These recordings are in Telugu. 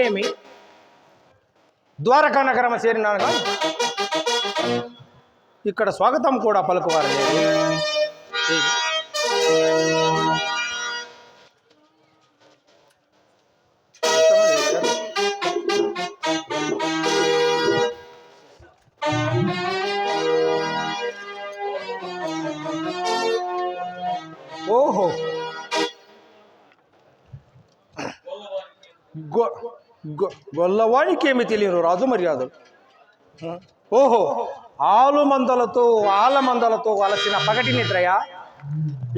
ఏమి ద్వారకా నగరం చేరినానుగా ఇక్కడ స్వాగతం కూడా పలుకువారు. ఓహో, గొల్లవానికి ఏమి తెలియను రాజు మర్యాదలు. ఓహో, ఆలమందలతో అలసిన పగటి నిద్రయా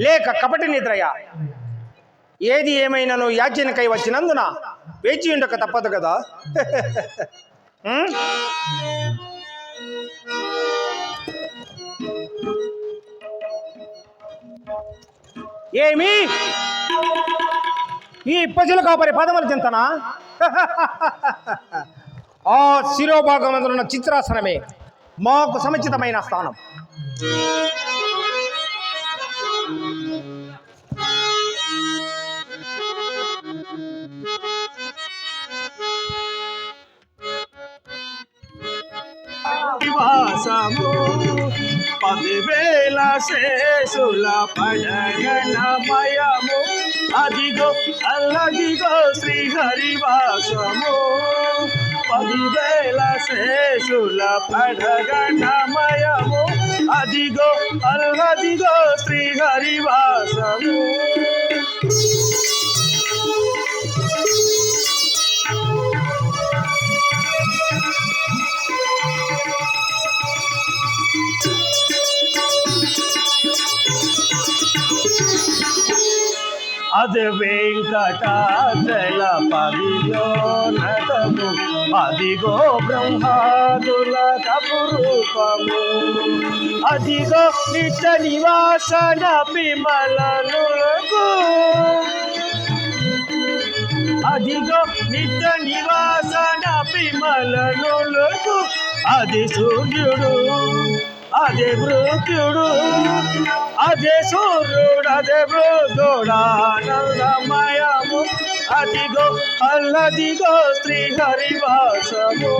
లేక కపటి నిద్రయా? ఏది ఏమైనాను యాజ్ఞనికై వచ్చినందున వేచి ఉండక తప్పదు కదా. ఏమి ఈ ఇప్పజల కాపరి పదముల చింతన? ఆ శిరోభాగమందున్న చిత్రాసనమే మాకు సముచితమైన స్థానం. పదివేల శేషుల పడగణమయము అదిగో అల్లదిగో శ్రీహరివాసము. 10,000 శేషుల పడగణమయము అదిగో అల్లదిగో శ్రీహరివాసము. అది వెంకటాచల పదిలోనతము అదిగో బ్రహ్మాదుల కపురూపము అదిగో నిత్య నివాసన విమలనులకు అదిగో నిత్య నివాసన విమలనులకు అది సూర్యుడు అదే మృత్యుడు అదే సూర్యుడు అదే మృత్యుడానందమయము అదిగో అల్లదిగో శ్రీహరివాసము.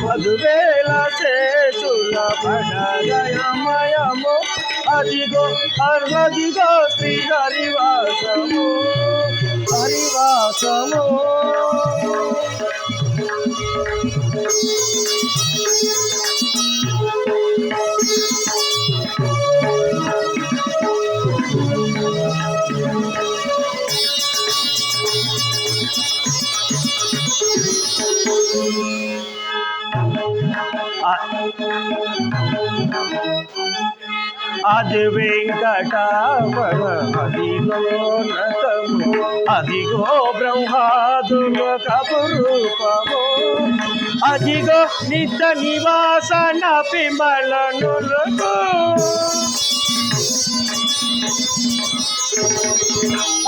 10,000 శేషుల పడగణమయము అదిగో అల్లదిగో శ్రీహరివాసము. హరివాసము. అది వెంకటాపరమదిగోన్నతము అదిగో బ్రహ్మాదుల కపురూపము అదిగో నిత్య నివాసన విమలనులకు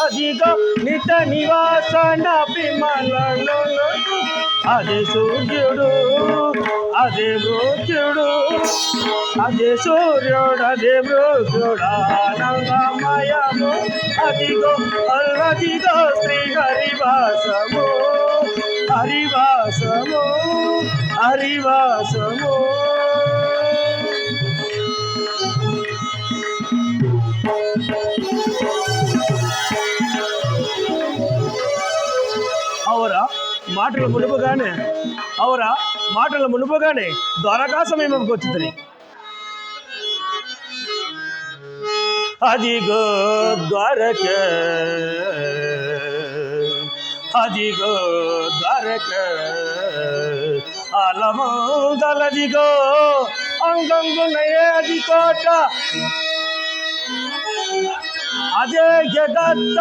అదిగో నిత్య నివాసన విమలనులకు అదే సూర్యుడు అదే మృత్యుడు అదే సూర్యుడు అదే మృత్యుడానందమయము అదిగో అల్లదిగో శ్రీహరివాసము. హరివాసము హరివాసము. అవరా మాటల మునుపుగానే ద్వారకా సమీపంకి వచ్చింది. అదిగో ద్వారక అదిగో ద్వారక అలమోదలదిగో అంగంగునయే అది కోట అదే జగత్త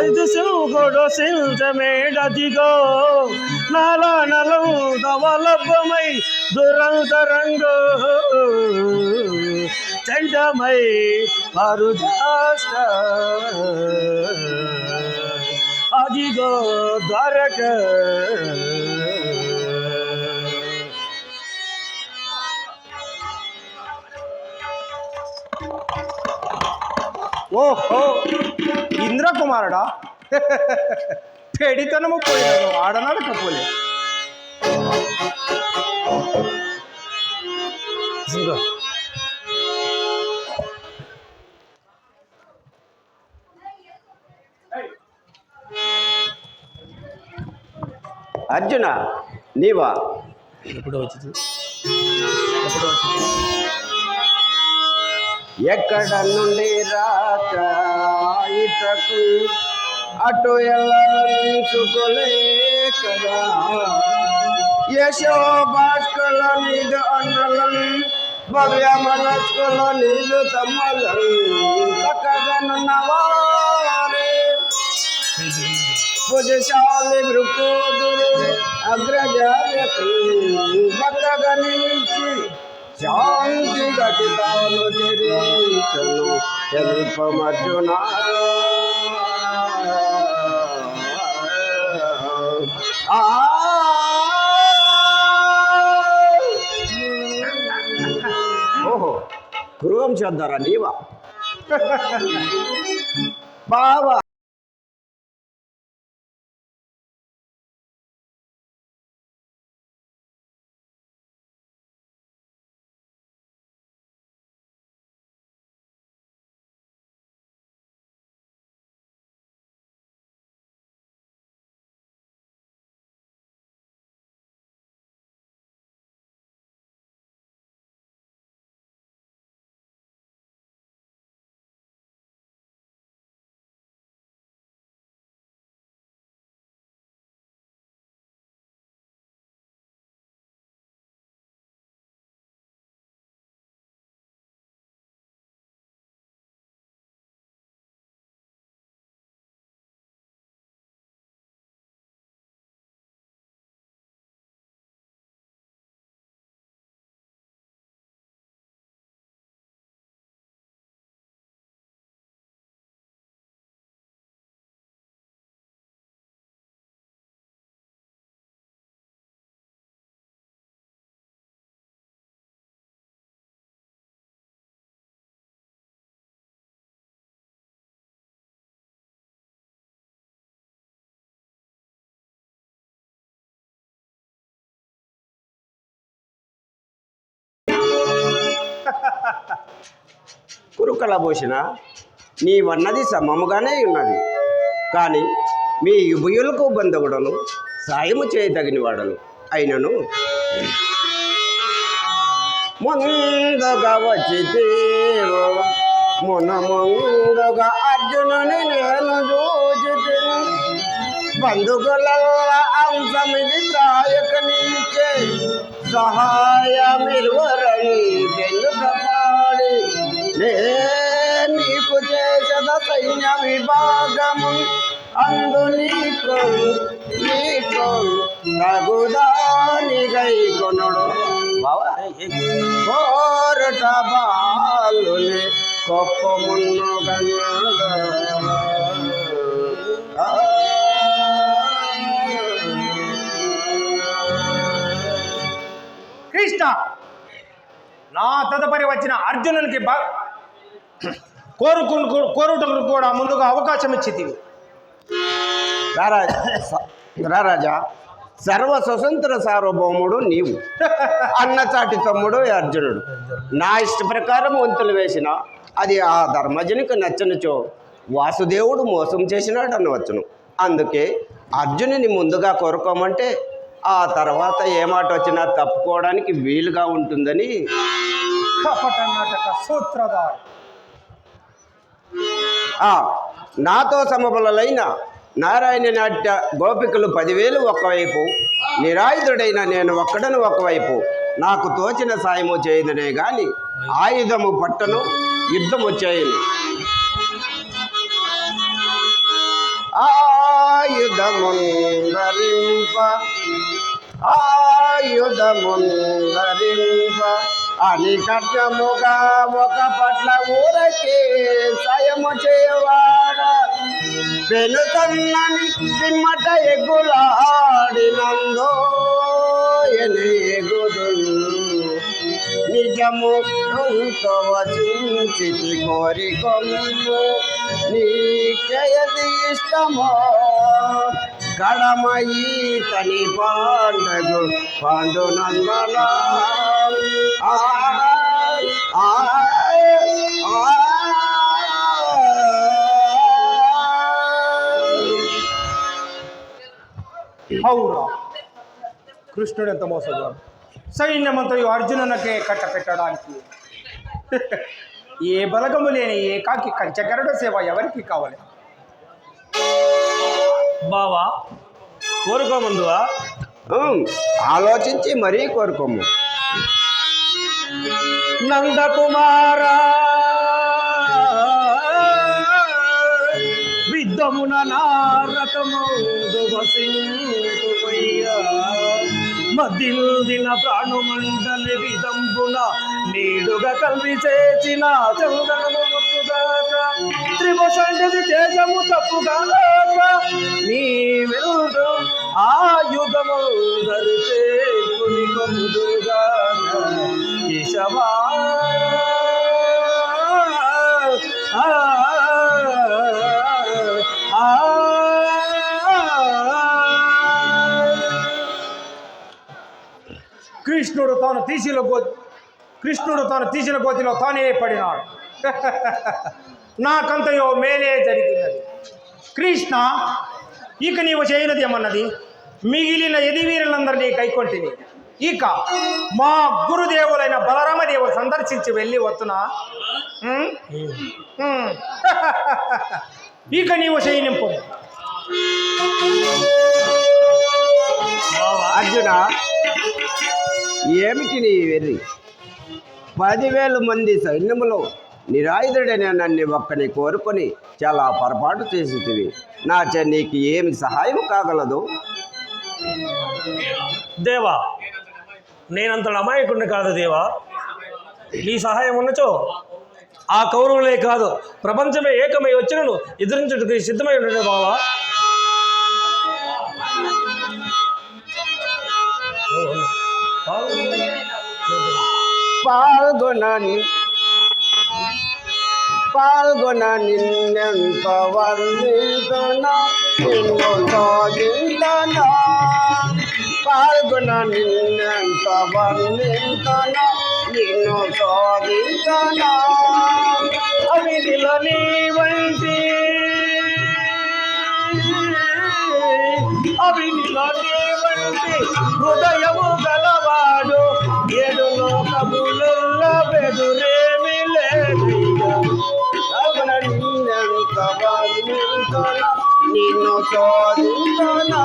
ఐదు సింహుడు సింహమేడదిగో నలం ధవలభమై దురంతరంగో చండమై మరుదాష్ట అదిగో ద్వారక. ఓహో ఇంద్రకుమారుడా పెడితనము పోయాను ఆడనడకపోలే. అర్జున నీవా? ఎక్కడ నుండి రాక ఇటకు అటు ఎల్లంచుకోలేకదా యశో భాస్కల నీదు అన్నలను భవ్య మనస్కుల నీదు తమ్మలను చక్కగనున్నవారే భుజశాలి భృకుదురు అగ్రజాలకు భక్తగా నిలిచి శాంతి గతితాను చెరించను తెలుపమర్జున. ఓహో కురువంశోద్ధర నీవా? బావా కురుకల భూషణ నీవన్నది సమముగానే ఉన్నది. కానీ మీ ఉభయులకు బంధువుడను సాయము చేయదగిన వాడను అయినను ముందుగా వచ్చితేవో ముందుగా అర్జునుని నేను చూచితే బంధువుల అంశమిది త్రాయక నీచే సహాయమిరువరండి నీకు చేసద సైన్య విభాగము అందు నీకు తగుదాని గై కొనుడు కోరట బాలుని కొప్పమున్ను కృష్ణ నా తదుపరి వచ్చిన అర్జునునికి కోరుటకు కూడా ముందుగా అవకాశం ఇచ్చింది. రారాజా సర్వ స్వతంత్ర సార్వభౌముడు నీవు, అన్నచాటి తమ్ముడు అర్జునుడు. నా ఇష్ట ప్రకారం వంతులు వేసిన అది ఆ ధర్మజనికి నచ్చనుచో వాసుదేవుడు మోసం చేసినాడు అనవచ్చును. అందుకే అర్జునుని ముందుగా కోరుకోమంటే ఆ తర్వాత ఏ మాట వచ్చినా తప్పుకోవడానికి వీలుగా ఉంటుందని. కపట నాటక సూత్రధారి నాతో సమబలైన నారాయణ నాట్య గోపికలు 10,000 ఒకవైపు, నిరాయుధుడైన నేను ఒక్కడను ఒకవైపు. నాకు తోచిన సాయము చేయదునే గాని ఆయుధము పట్టను, యుద్ధము చేయను. ఆయుధముందరింప అని కట్టముగా ఒక పట్ల ఊరకే సాయము చేయవాడా పెనుతన్నని పిమ్మట ఎగులాడినందో ఎగుదు నిజము వచించితి కోరికొమ్ము నీకేది ఇష్టమో కడమయి తని పాండగు పాండునందన ఆ ఆ అవురా కృష్ణుడు ఎంత మోసగాడు. సైన్యమంతయు అర్జునునకే కట్ట పెట్టడానికి ఏ బలగము లేని ఏకాకి కంచగరుడ సేవ ఎవరికి కావాలి? బావా కోరుకోమందువా? ఆలోచించి మరీ కోరుకోము. నందకుమారా విద్దమున నారతముందు వసింతుమయ్యా మద్దిల్దిన ప్రాణుమండలి విదంబున నీడుగా కల్వి చేసిన చందనము ముక్కుగాక త్రిభుషండిది తేజము తప్పుగాక నీ వెలుడు ఆయుధము ధరిచే కుని కొముదుగాక కేశవా కృష్ణుడు తాను తీసిన గోతిలో తానే పడినాడు. నాకంతయో మేలే జరిగినది. కృష్ణ, ఇక నీవు చేయనది ఏమన్నది? మిగిలిన ఎదివీరులందరినీ కైకొంటిని. ఇక మా గురుదేవులైన బలరామదేవుడు సందర్శించి వెళ్ళి వస్తున్నా. ఇక నీవు చేయనింపు. అర్జున, ఏమిటి నీ వెర్రి? 10,000 మంది సైన్యములో నిరాయుధుడైన నన్ను ఒక్కని కోరుకొని చాలా పొరపాటు చేసితివి. నా నీకు ఏమి సహాయం కాగలదు? దేవా, నేనంత అమాయకుడిని కాదు దేవా. నీ సహాయం ఉన్నచో ఆ కౌరవులే కాదు ప్రపంచమే ఏకమై వచ్చినను ఎదురించుటకు సిద్ధమై ఉండడు బావా. పాల్గొన నిన్నెంత వర్ణింతునా నిన్ను శోధింతునా పాల్గొన నిన్నెంత వర్ణింతునా నిన్ను శోధింతునా అవిధిలో నీ వంటి హృదయము గలవాడు 7 లోకముల బెదురేమి లేదయ్యా. నిన్నెంత వర్ణింతునా నిన్ను శోధింతునా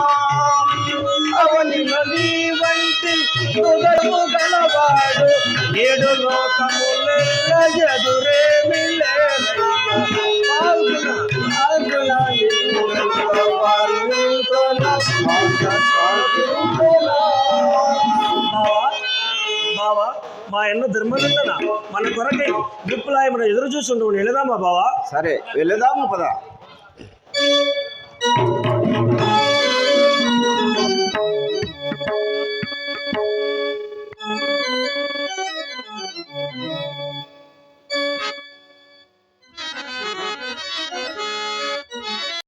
అవనిలో నీ వంటి హృదయము గలవాడు 7 లోకముల ఎదురేమి లేదయ్యా. బావా, మా ఎన్న ధర్మనందన మన కొరకై విప్పులాయమని ఎదురు చూస్తుండవు. వెళదామా బావా? సరే వెళదాము పద.